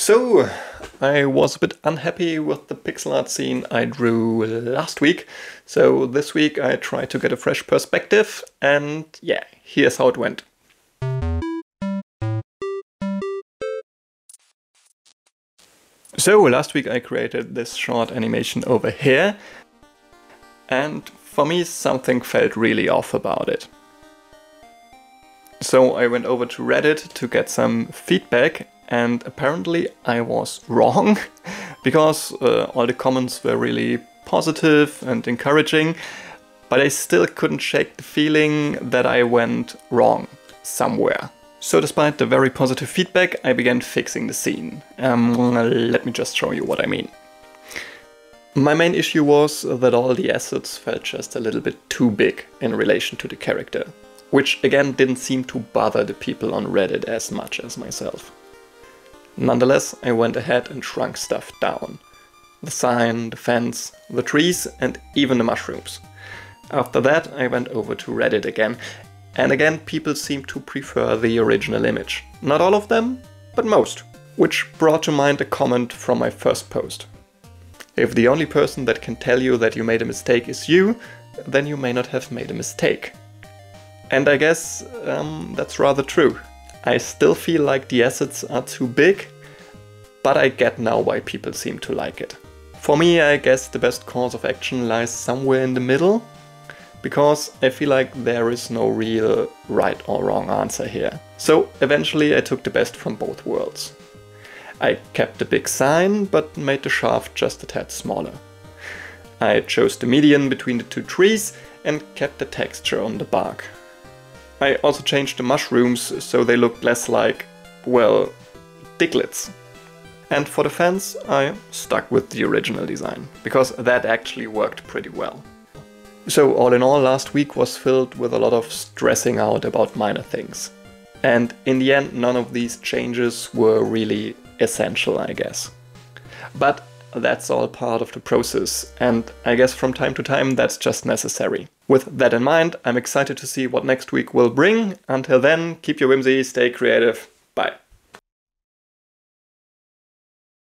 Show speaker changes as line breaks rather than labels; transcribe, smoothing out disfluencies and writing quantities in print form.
So, I was a bit unhappy with the pixel art scene I drew last week, so this week I tried to get a fresh perspective, and yeah, here's how it went. So, last week I created this short animation over here, and for me something felt really off about it. So I went over to Reddit to get some feedback, and apparently I was wrong, because all the comments were really positive and encouraging, but I still couldn't shake the feeling that I went wrong somewhere. So despite the very positive feedback, I began fixing the scene. Let me just show you what I mean. My main issue was that all the assets felt just a little bit too big in relation to the character, which again didn't seem to bother the people on Reddit as much as myself. Nonetheless, I went ahead and shrunk stuff down. The sign, the fence, the trees, and even the mushrooms. After that, I went over to Reddit again, and again people seemed to prefer the original image. Not all of them, but most. Which brought to mind a comment from my first post. If the only person that can tell you that you made a mistake is you, then you may not have made a mistake. And I guess that's rather true. I still feel like the assets are too big, but I get now why people seem to like it. For me, I guess the best course of action lies somewhere in the middle, because I feel like there is no real right or wrong answer here. So eventually I took the best from both worlds. I kept the big sign, but made the shaft just a tad smaller. I chose the median between the two trees and kept the texture on the bark. I also changed the mushrooms so they looked less like, well, diglets. And for the fence, I stuck with the original design, because that actually worked pretty well. So all in all, last week was filled with a lot of stressing out about minor things. And in the end, none of these changes were really essential, I guess. But that's all part of the process, and I guess from time to time that's just necessary. With that in mind, I'm excited to see what next week will bring. Until then, keep your whimsy, stay creative.